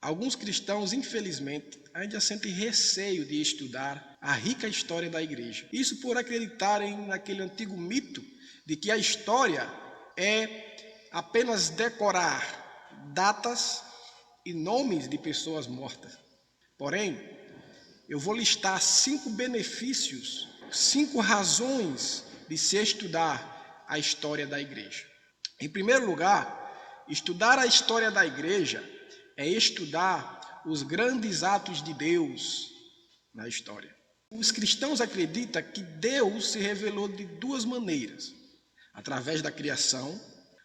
alguns cristãos, infelizmente, ainda sentem receio de estudar a rica história da igreja. Isso por acreditarem naquele antigo mito de que a história é apenas decorar datas e nomes de pessoas mortas. Porém, eu vou listar 5 benefícios, 5 razões de se estudar a história da igreja. Em primeiro lugar, estudar a história da igreja é estudar os grandes atos de Deus na história. Os cristãos acreditam que Deus se revelou de 2 maneiras, através da criação,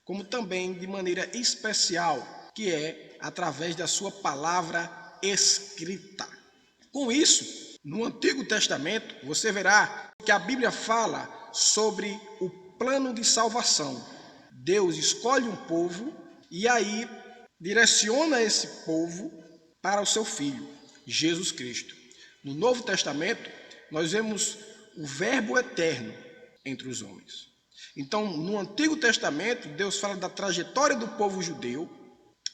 como também de maneira especial, que é através da sua palavra escrita. Com isso, no Antigo Testamento, você verá que a Bíblia fala sobre o plano de salvação. Deus escolhe um povo e aí direciona esse povo para o seu Filho, Jesus Cristo. No Novo Testamento, nós vemos o Verbo eterno entre os homens. Então, no Antigo Testamento, Deus fala da trajetória do povo judeu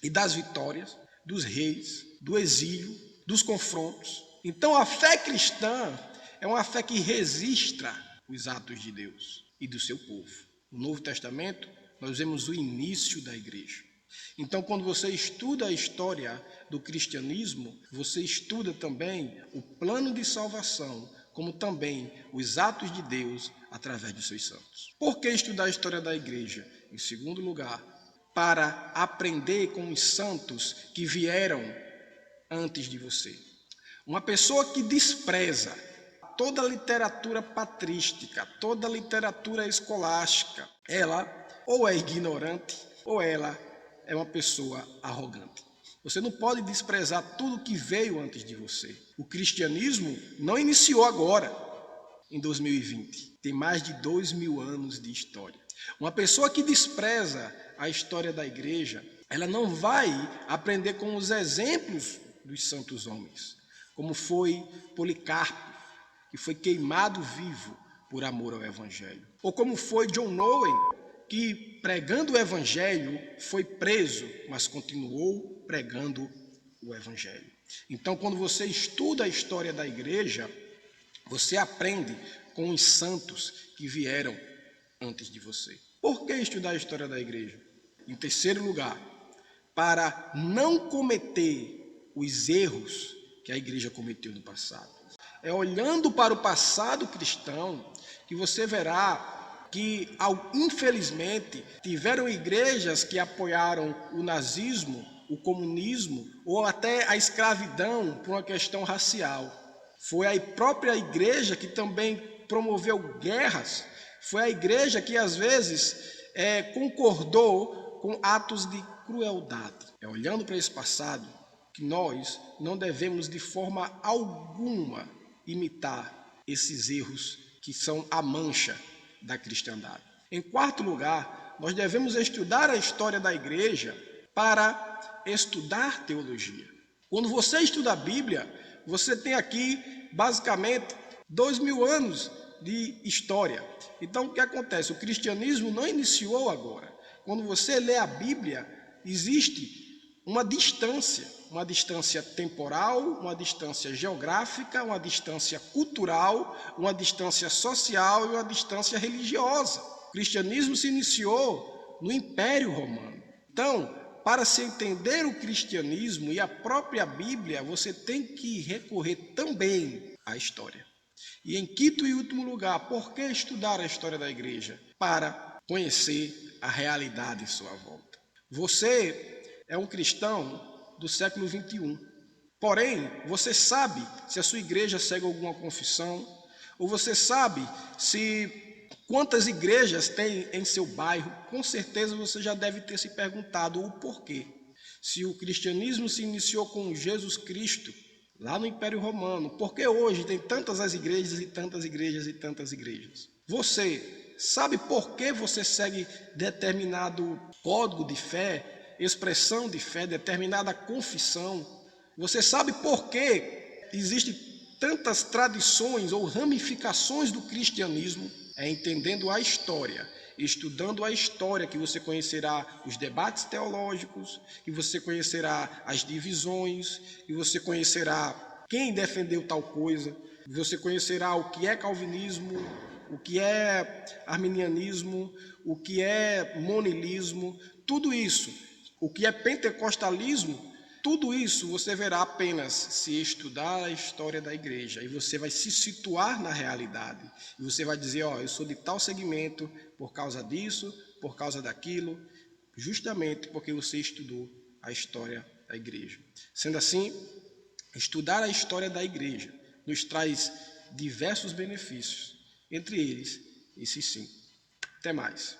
e das vitórias, dos reis, do exílio, dos confrontos. Então, a fé cristã é uma fé que registra os atos de Deus e do seu povo. No Novo Testamento, nós vemos o início da igreja. Então, quando você estuda a história do cristianismo, você estuda também o plano de salvação, como também os atos de Deus através dos seus santos. Por que estudar a história da igreja? Em segundo lugar, para aprender com os santos que vieram antes de você. Uma pessoa que despreza toda a literatura patrística, toda a literatura escolástica, ela ou é ignorante ou ela é uma pessoa arrogante. Você não pode desprezar tudo que veio antes de você. O cristianismo não iniciou agora, em 2020. Tem mais de 2.000 anos de história. Uma pessoa que despreza a história da igreja, ela não vai aprender com os exemplos dos santos homens, como foi Policarpo, que foi queimado vivo por amor ao evangelho. Ou como foi John Owen, que pregando o evangelho foi preso, mas continuou pregando o evangelho. Então, quando você estuda a história da igreja, você aprende com os santos que vieram antes de você. Por que estudar a história da igreja? Em terceiro lugar, para não cometer os erros que a igreja cometeu no passado. É olhando para o passado cristão que você verá que, infelizmente, tiveram igrejas que apoiaram o nazismo, o comunismo ou até a escravidão por uma questão racial. Foi a própria igreja que também promoveu guerras. Foi a igreja que, às vezes, concordou com atos de crueldade. É olhando para esse passado que nós não devemos, de forma alguma, imitar esses erros que são a mancha da cristandade. Em quarto lugar, nós devemos estudar a história da igreja para estudar teologia. Quando você estuda a Bíblia, você tem aqui, basicamente, 2.000 anos de história. Então, o que acontece? O cristianismo não iniciou agora. Quando você lê a Bíblia, existe uma distância temporal, uma distância geográfica, uma distância cultural, uma distância social e uma distância religiosa. O cristianismo se iniciou no Império Romano. Então, para se entender o cristianismo e a própria Bíblia, você tem que recorrer também à história. E em quinto e último lugar, por que estudar a história da igreja? Para conhecer a realidade em sua volta. Você é um cristão do século 21. Porém, você sabe se a sua igreja segue alguma confissão, ou você sabe quantas igrejas tem em seu bairro. Com certeza você já deve ter se perguntado o porquê. Se o cristianismo se iniciou com Jesus Cristo, lá no Império Romano, por que hoje tem tantas as igrejas e tantas igrejas e tantas igrejas? Você sabe por que você segue determinado código de fé, expressão de fé, determinada confissão? Você sabe por que existem tantas tradições ou ramificações do cristianismo? É entendendo a história estudando a história, que você conhecerá os debates teológicos, que você conhecerá as divisões, que você conhecerá quem defendeu tal coisa, que você conhecerá o que é calvinismo, o que é arminianismo, o que é monilismo, tudo isso, o que é pentecostalismo. Tudo isso você verá apenas se estudar a história da igreja, e você vai se situar na realidade. E você vai dizer, ó, eu sou de tal segmento por causa disso, por causa daquilo, justamente porque você estudou a história da igreja. Sendo assim, estudar a história da igreja nos traz diversos benefícios, entre eles, esses 5. Até mais.